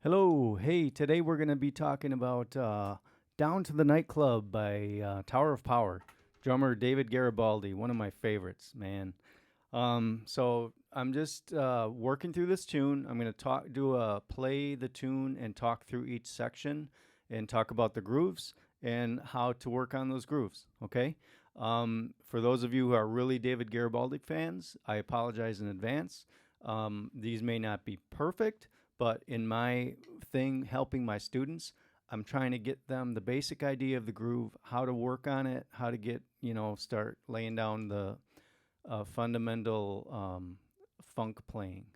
Hello. Hey, today we're going to be talking about Down to the Nightclub by Tower of Power. Drummer David Garibaldi, one of my favorites, man. So I'm just working through this tune. I'm going to play the tune and talk through each section and talk about the grooves and how to work on those grooves. Okay. For those of you who are really David Garibaldi fans, I apologize in advance. These may not be perfect, but in my thing, helping my students, I'm trying to get them the basic idea of the groove, how to work on it, how to get, start laying down the fundamental funk playing.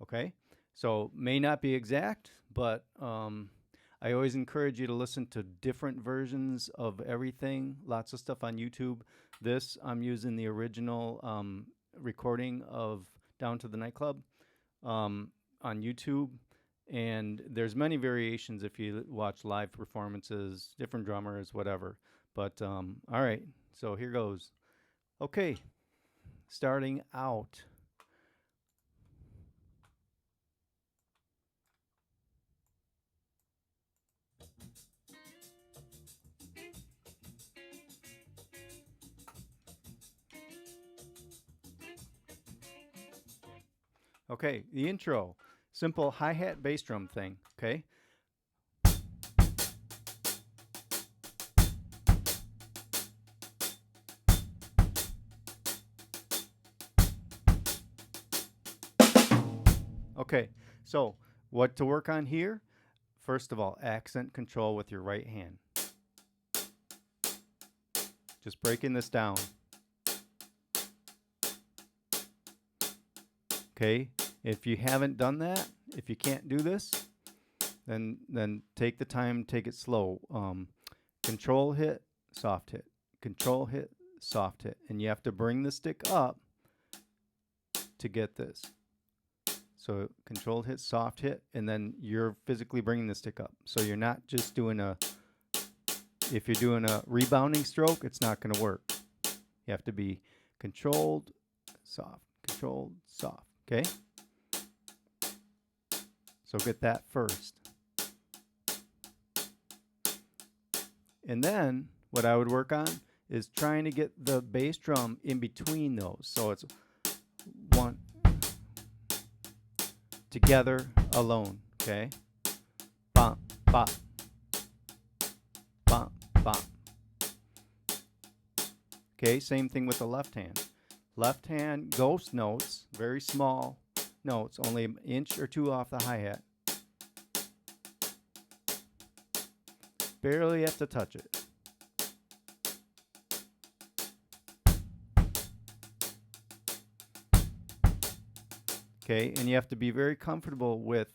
Okay? So, may not be exact, but I always encourage you to listen to different versions of everything. Lots of stuff on YouTube. This, I'm using the original recording of Down to the Nightclub on YouTube, and there's many variations if you watch live performances, different drummers, whatever. But all right, so here goes. Okay, starting out. Okay, the intro, simple hi-hat bass drum thing. Okay. Okay, so what to work on here? First of all, accent control with your right hand. Just breaking this down. Okay, if you haven't done that, if you can't do this, then take the time, take it slow. Control hit, soft hit, control hit, soft hit, and you have to bring the stick up to get this. So control hit, soft hit, and then you're physically bringing the stick up. So you're not just doing if you're doing a rebounding stroke, it's not going to work. You have to be controlled, soft, okay? So get that first. And then what I would work on is trying to get the bass drum in between those. So it's one, together, alone, okay? Bop, bop, bop, bop. Okay, same thing with the left hand. Left hand ghost notes, very small notes, only an inch or two off the hi-hat. Barely have to touch it. Okay, and you have to be very comfortable with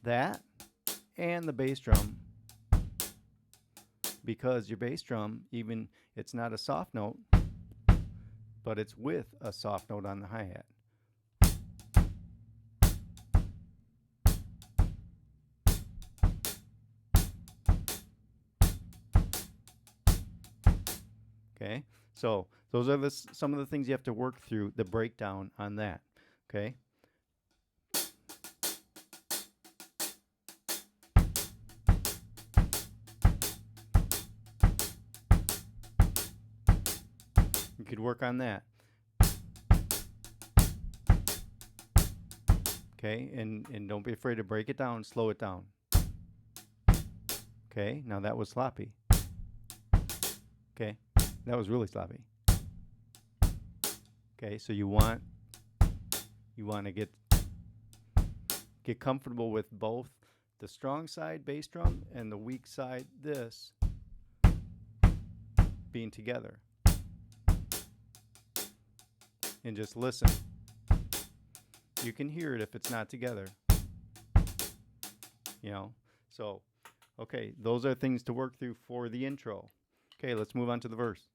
that and the bass drum, because your bass drum, even it's not a soft note, but it's with a soft note on the hi-hat. Okay, so those are some of the things you have to work through, the breakdown on that. Okay. You could work on that. Okay, and don't be afraid to break it down, slow it down. Okay, now that was sloppy. Okay, that was really sloppy. Okay, so you want to get comfortable with both the strong side bass drum and the weak side this being together. And just listen. You can hear it if it's not together. So okay, those are things to work through for the intro. Okay, let's move on to the verse.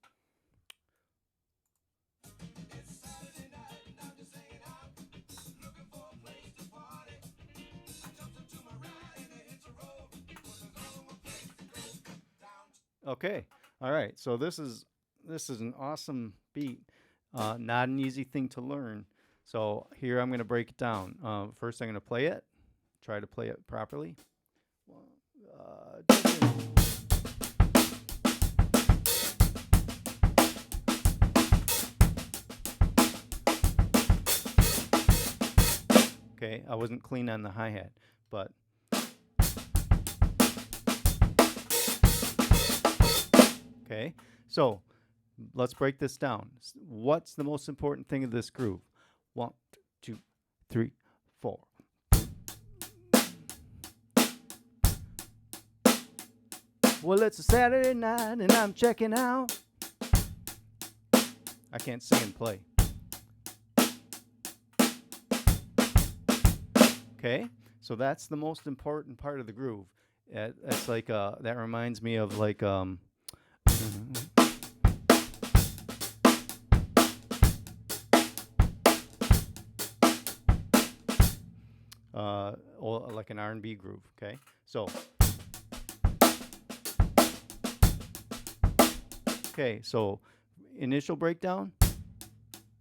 Okay, all right. So this is an awesome beat. Not an easy thing to learn. So here I'm going to break it down. First, I'm going to play it. try to play it properly. Okay, I wasn't clean on the hi-hat, but okay, so let's break this down. What's the most important thing of this groove? 1, 2, 3, 4. Well, it's a Saturday night and I'm checking out. I can't sing and play. Okay, so that's the most important part of the groove. That's like that reminds me of like like an R&B groove. Okay, so initial breakdown.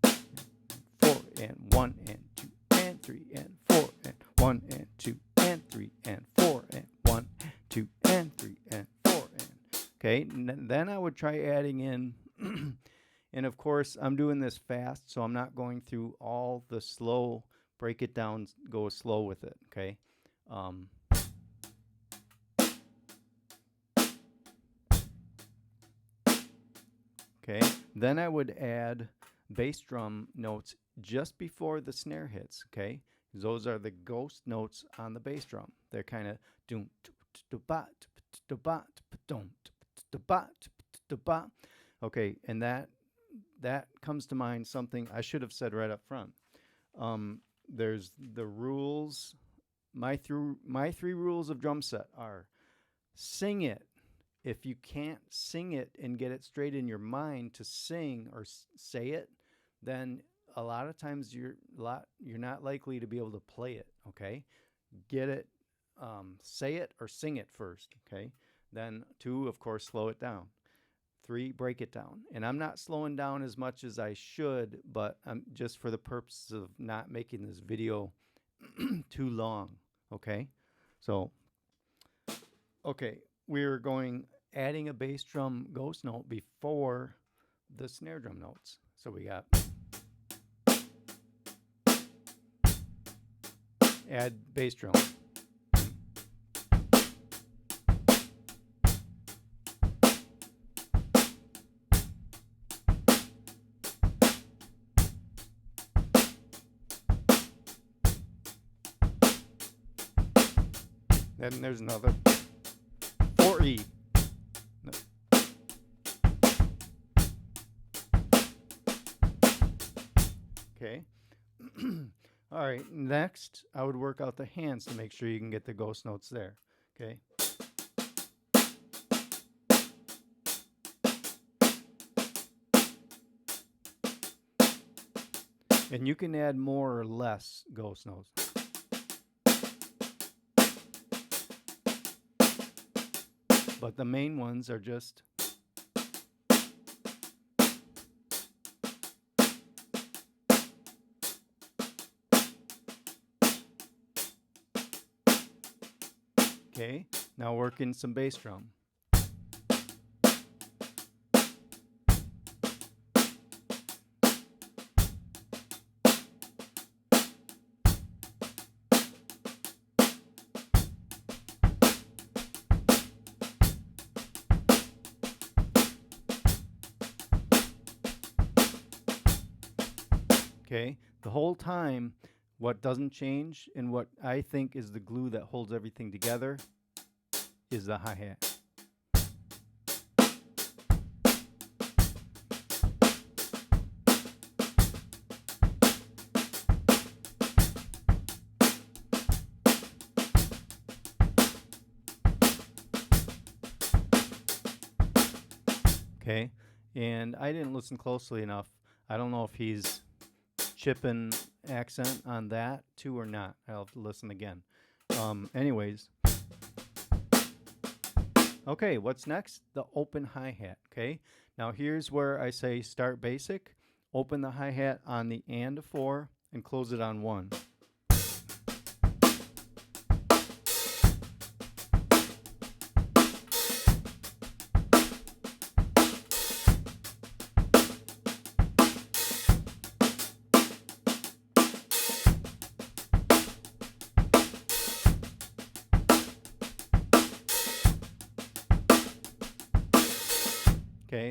4 and 1 and 2 and 3 and 4 and 1 and 2 and 3 and 4 and 1 and 2 and 3 and 4 and okay. And then I would try adding in, and of course I'm doing this fast, so I'm not going through all the slow. Break it down, go slow with it. Okay. Okay. Then I would add bass drum notes just before the snare hits. Okay. Those are the ghost notes on the bass drum. They're kind of doom to ba to ba to ba to ba. Okay, and that comes to mind something I should have said right up front. There's the rules. My 3 rules of drum set are: sing it. If you can't sing it and get it straight in your mind to sing or say it, then a lot of times you're not likely to be able to play it. Okay, get it, say it or sing it first. Okay, then 2, of course, slow it down. 3, break it down. And I'm not slowing down as much as I should, but I'm just for the purpose of not making this video too long. Okay, so okay, we're adding a bass drum ghost note before the snare drum notes. So we got add bass drum. Then there's another 4E. No. Okay. All right, next I would work out the hands to make sure you can get the ghost notes there. Okay. And you can add more or less ghost notes. But the main ones are just okay. Now work in some bass drum. Okay, the whole time, what doesn't change and what I think is the glue that holds everything together is the hi-hat. Okay, and I didn't listen closely enough. I don't know if he's chipping accent on that too or not. I'll have to listen again. Anyways. Okay, what's next? The open hi-hat. Okay, now here's where I say start basic. Open the hi-hat on the and of 4 and close it on 1.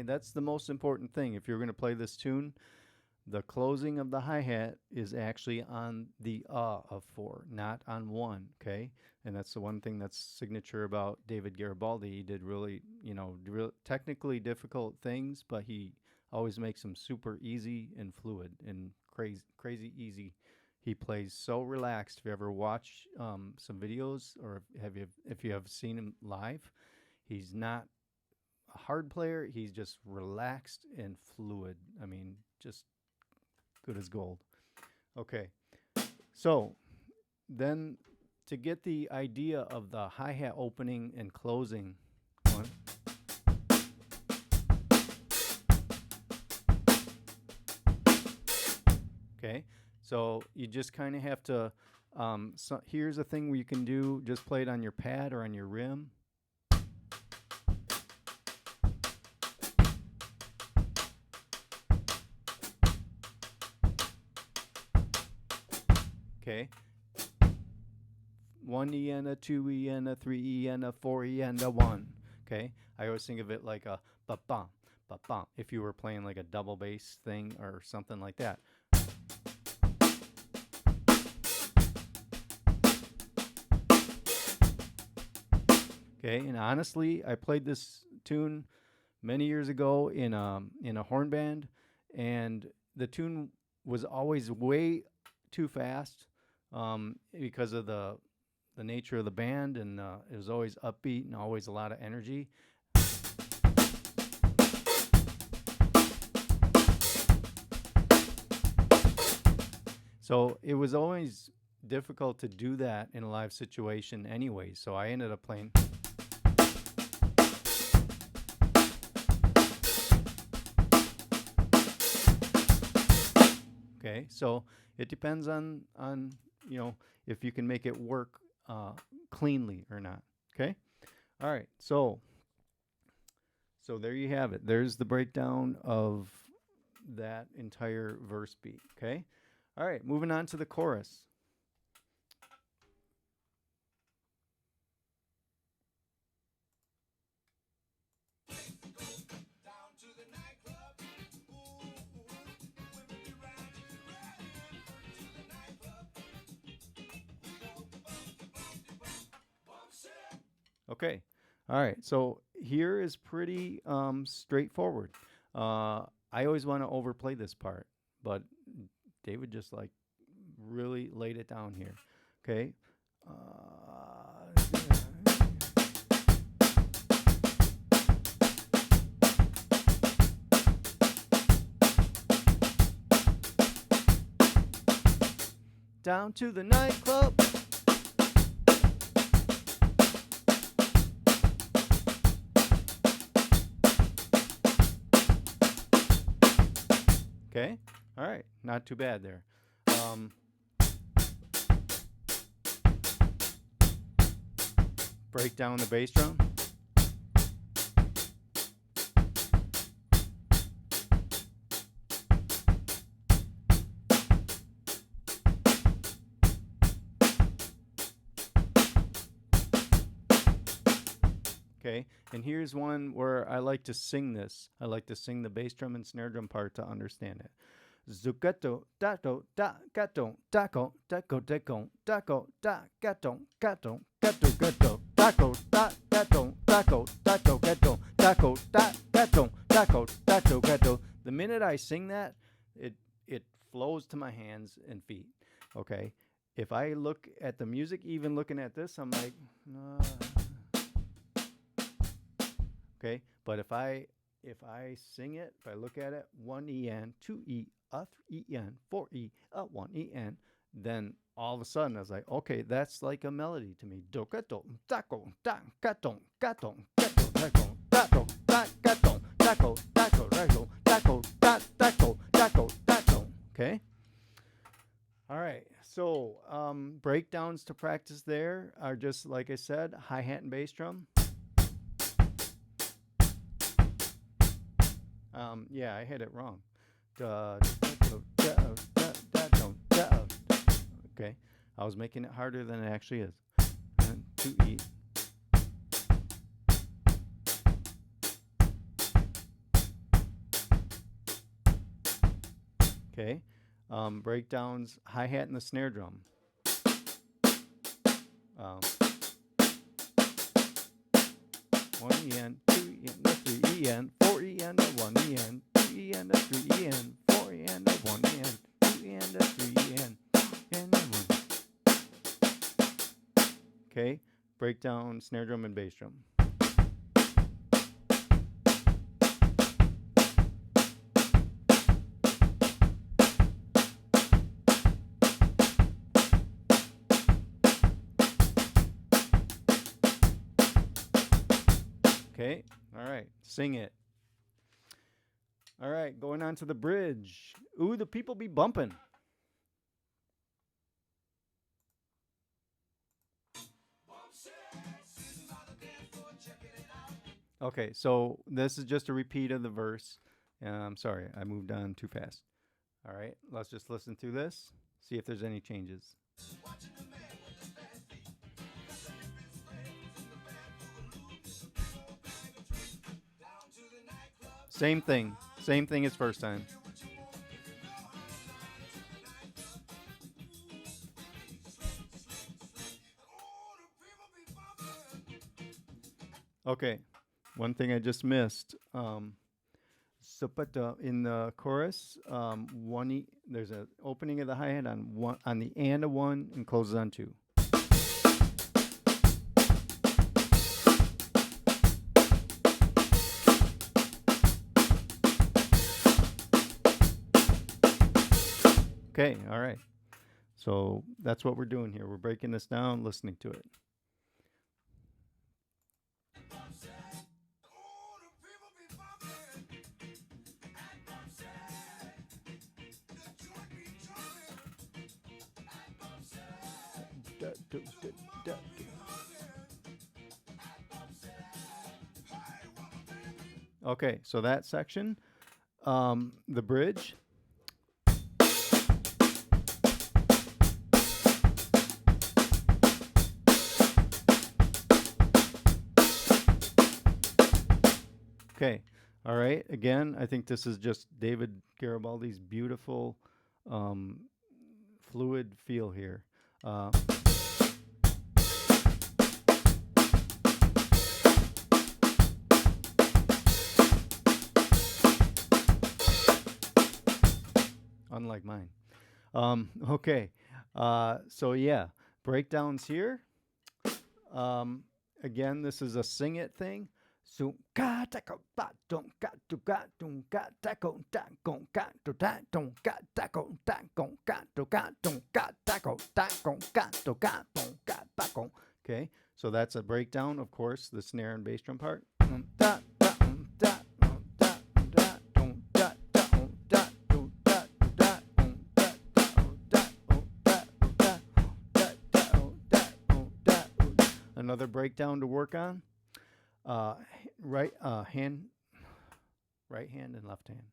Okay, that's the most important thing. If you're going to play this tune, the closing of the hi-hat is actually on the of 4, not on 1, okay? And that's the one thing that's signature about David Garibaldi. He did really, technically difficult things, but he always makes them super easy and fluid and crazy easy. He plays so relaxed. If you ever watch some videos, or if you have seen him live, he's not a hard player. He's just relaxed and fluid. I mean, just good as gold. Okay, so then to get the idea of the hi-hat opening and closing, one. Okay, so you just kind of have to, so here's a thing where you can do, just play it on your pad or on your rim. Okay. 1 E and a 2 E and a 3 E and a 4 E and a 1. Okay. I always think of it like a ba-bum, ba-bum, if you were playing like a double bass thing or something like that. Okay. And honestly, I played this tune many years ago in a horn band, and the tune was always way too fast because of the nature of the band, and it was always upbeat and always a lot of energy. So it was always difficult to do that in a live situation anyway, so I ended up playing. Okay, so it depends on if you can make it work cleanly or not. Okay, all right. So there you have it. There's the breakdown of that entire verse beat. Okay, all right. Moving on to the chorus. Down to the nightclub. Ooh, women be riding to the nightclub. Okay. All right. So here is pretty straightforward. I always want to overplay this part, but David just like really laid it down here. Okay. Down to the nightclub. Okay, all right, not too bad there. Break down the bass drum. Okay, and here's one where I like to sing this. I like to sing the bass drum and snare drum part to understand it. Zugato, dato, da, gato, daco, daco, daco, daco, da, gato, gato, gato, gato, daco, da, gato, daco, daco, gato, daco, da, gato, daco, daco, gato. The minute I sing that, it flows to my hands and feet. Okay, if I look at the music, even looking at this, I'm like, okay, but if I sing it, if I look at it, 1 E-N, 2 E, 3 E-N, 4 E, 1 E-N, then all of a sudden I was like, okay, that's like a melody to me. Do gato, daco, da, gato, gato, gato, daco, daco, da, gato, daco, daco, daco, daco, da, daco, daco, daco. Okay. All right. So breakdowns to practice there are just like I said, hi-hat and bass drum. Yeah, I had it wrong. Okay, I was making it harder than it actually is. 2 E. Okay. Breakdowns, hi-hat and the snare drum. Um, 1 EN, 2 EN, 3 EN, 4 EN, 1 EN, 2 EN, 3 EN, 4 EN, 1 EN, 2 EN, 3 EN, and 1. Okay, breakdown, snare drum, and bass drum. Okay, all right, sing it. All right, going on to the bridge. Ooh, the people be bumping. Okay, so this is just a repeat of the verse. I'm sorry, I moved on too fast. All right, let's just listen to this, see if there's any changes. Same thing as first time. Okay, one thing I just missed. So, but in the chorus, there's an opening of the hi hat on one on the and of one and closes on two. Okay, all right. So that's what we're doing here. We're breaking this down, listening to it. Okay, so that section, the bridge. Okay, all right. Again, I think this is just David Garibaldi's beautiful, fluid feel here. Unlike mine. Okay, so yeah, breakdowns here. Again, this is a sing it thing. So ka ta ko ba don't got to got don't got ta ko ta ko got to ta don't got ta ko ta ko got to got don't got ta ko ta ko got to got don't got ta ko. Okay, so that's a breakdown, of course, the snare and bass drum part. Another breakdown to work on. Right hand and left hand.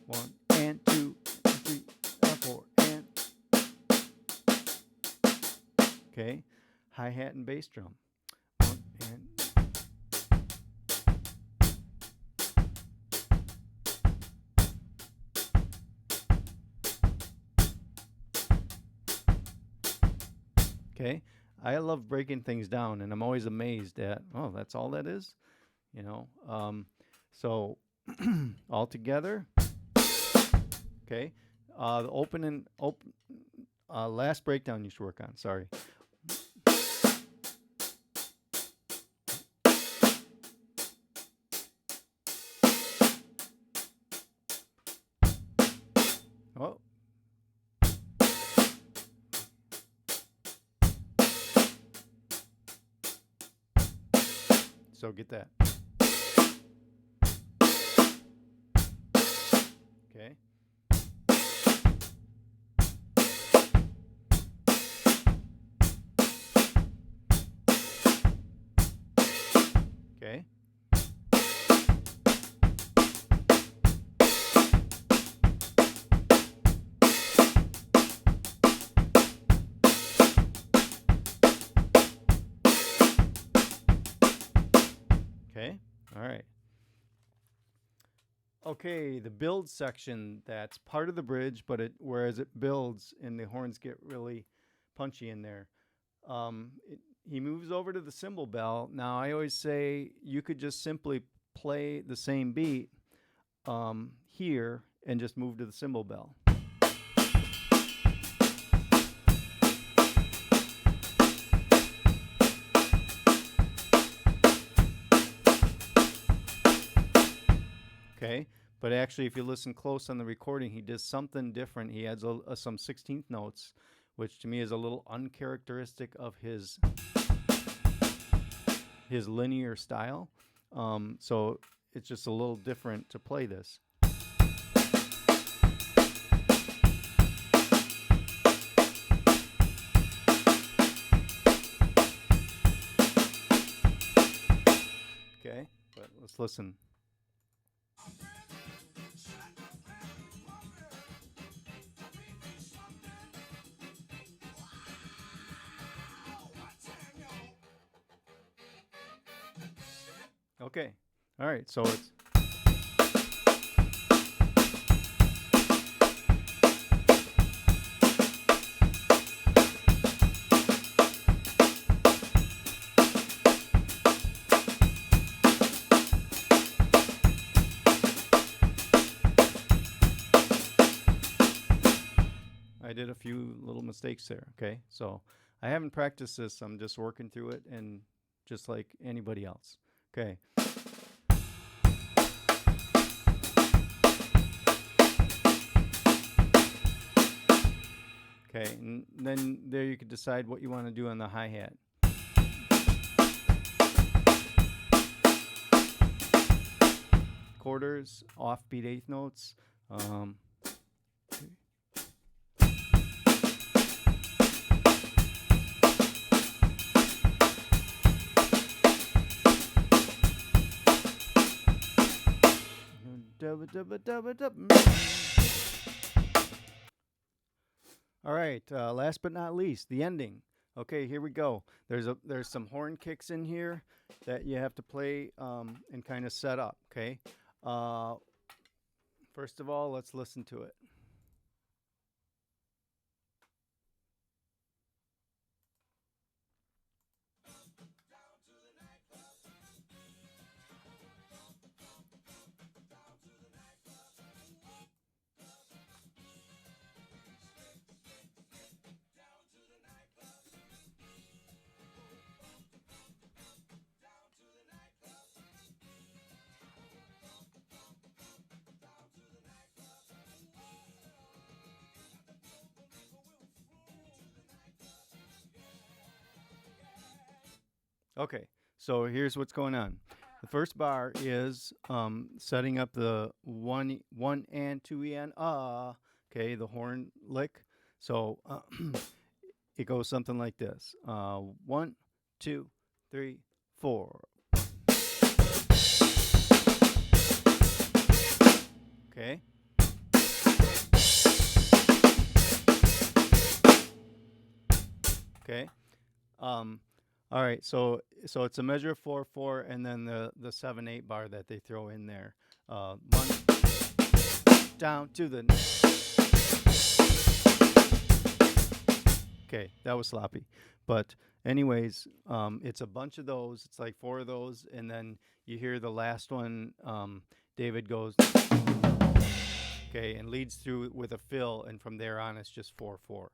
One and two and three and four and. Okay, hi hat and bass drum. One and. Okay, I love breaking things down, and I'm always amazed at, oh, that's all that is, you know. So all together. Okay, the last breakdown you should work on. Sorry. Oh. So get that. Okay. Okay. Okay. All right. Okay, the build section, that's part of the bridge, but whereas it builds and the horns get really punchy in there. He moves over to the cymbal bell. Now, I always say you could just simply play the same beat here and just move to the cymbal bell. Okay, but actually, if you listen close on the recording, he does something different. He adds some 16th notes, which to me is a little uncharacteristic of his linear style. So it's just a little different to play this. Okay, but let's listen. Okay, all right, so it's... I did a few little mistakes there, okay? So I haven't practiced this. I'm just working through it, and just like anybody else. Okay. Okay, and then there you could decide what you want to do on the hi-hat. Quarters, offbeat eighth notes. All right, last but not least, the ending. Okay, here we go. There's some horn kicks in here that you have to play and kind of set up, okay? First of all, let's listen to it. Okay, so here's what's going on. The first bar is setting up the one and two and okay, the horn lick. So it goes something like this: 1, 2, 3, 4. Okay. Okay. All right, so it's a measure of 4/4, and then the 7/8 bar that they throw in there. 1 down to the. Okay, that was sloppy, but anyways, it's a bunch of those. It's like 4 of those, and then you hear the last one. David goes, okay, and leads through with a fill, and from there on, it's just 4/4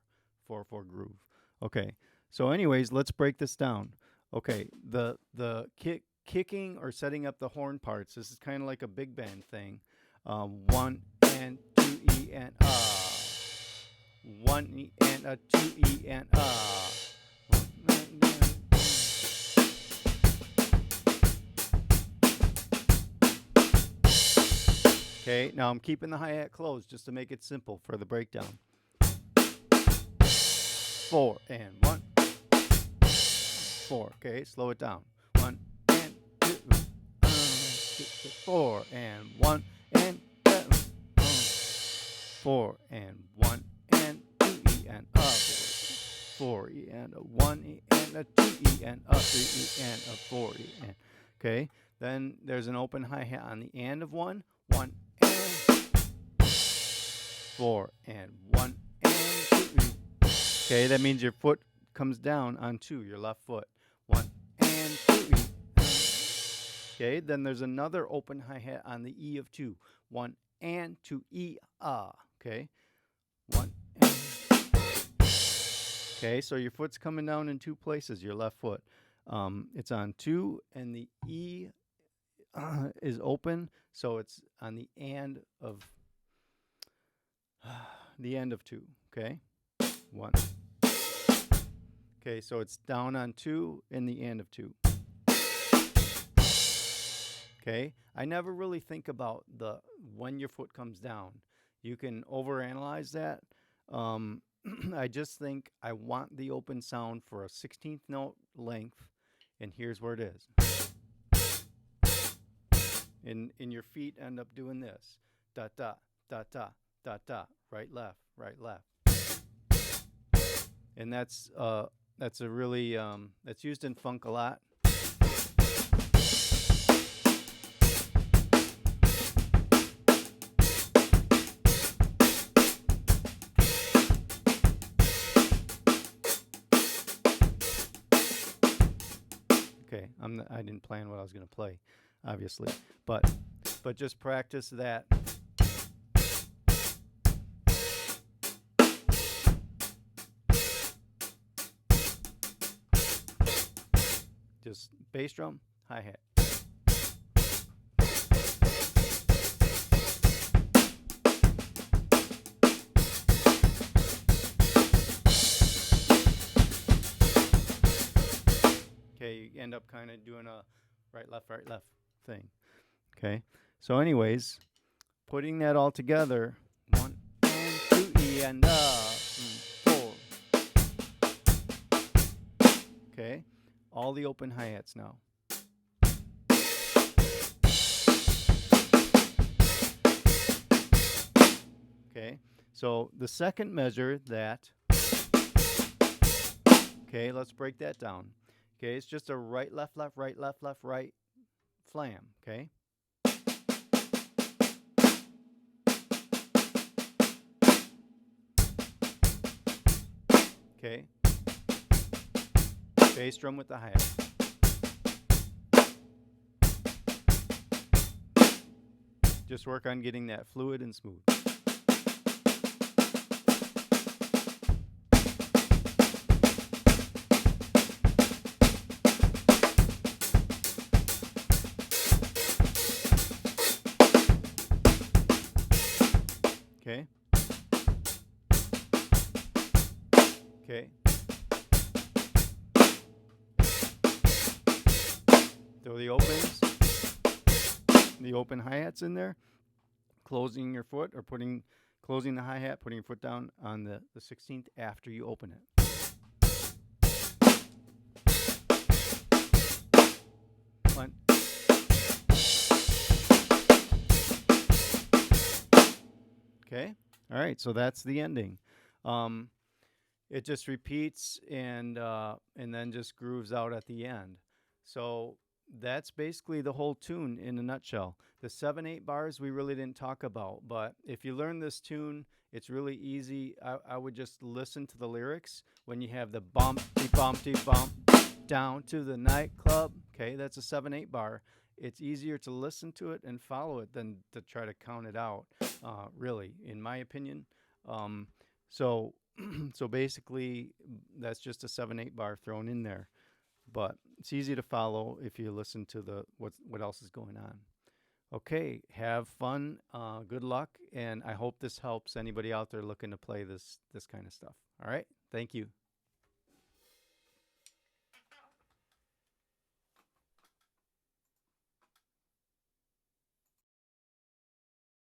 groove. Okay. So anyways, let's break this down. Okay, the kicking or setting up the horn parts, this is kind of like a big band thing. 1 and 2 E and 1 E and a 2 E and Okay, now I'm keeping the hi-hat closed just to make it simple for the breakdown. 4 and 1. 4. Okay, slow it down. 1 and 2, 4 and 1 and 4 and 1 and 2 E and 4 E and a 1 E and a 2 E and a 3 E and a 4 E and. Okay, Then there's an open hi-hat on the and of 1. 1 and 4 and 1 and 2. Okay, that means your foot comes down on 2, your left foot. 1 and 2. Okay, then there's another open hi-hat on the E of 2. 1 and 2 E okay. 1 and okay, so your foot's coming down in 2 places, your left foot. It's on 2 and the E is open, so it's on the and of the end of 2, okay? 1. Okay, so it's down on 2 and the and of 2. Okay, I never really think about the when your foot comes down. You can overanalyze that. I just think I want the open sound for a 16th note length, and here's where it is. And your feet end up doing this. Da da da da da da. Right left, right left. And that's a really that's used in funk a lot. Okay, I didn't plan what I was going to play, obviously, but just practice that. Just bass drum, hi-hat. Okay, you end up kind of doing a right, left thing. Okay, so anyways, putting that all together, 1 and 2 E and 4. Okay, all the open hi-hats now. Okay, so the second measure that, okay, let's break that down. Okay, it's just a right, left, left, right, left, left, right flam, okay? Okay. Bass drum with the hi-hat. Just work on getting that fluid and smooth. Okay. Okay. Throw the opens, the open hi-hats in there, closing your foot or closing the hi-hat, putting your foot down on the 16th after you open it. One. Okay. All right. So that's the ending. It just repeats and then just grooves out at the end. So that's basically the whole tune in a nutshell. The 7/8 bars we really didn't talk about, but if you learn this tune, it's really easy. I would just listen to the lyrics when you have the bumpty bumpty bump down to the nightclub. Okay, that's a 7/8 bar. It's easier to listen to it and follow it than to try to count it out, really, in my opinion. So basically, that's just a 7/8 bar thrown in there. But it's easy to follow if you listen to what else is going on. Okay, have fun, good luck, and I hope this helps anybody out there looking to play this kind of stuff. All right, thank you.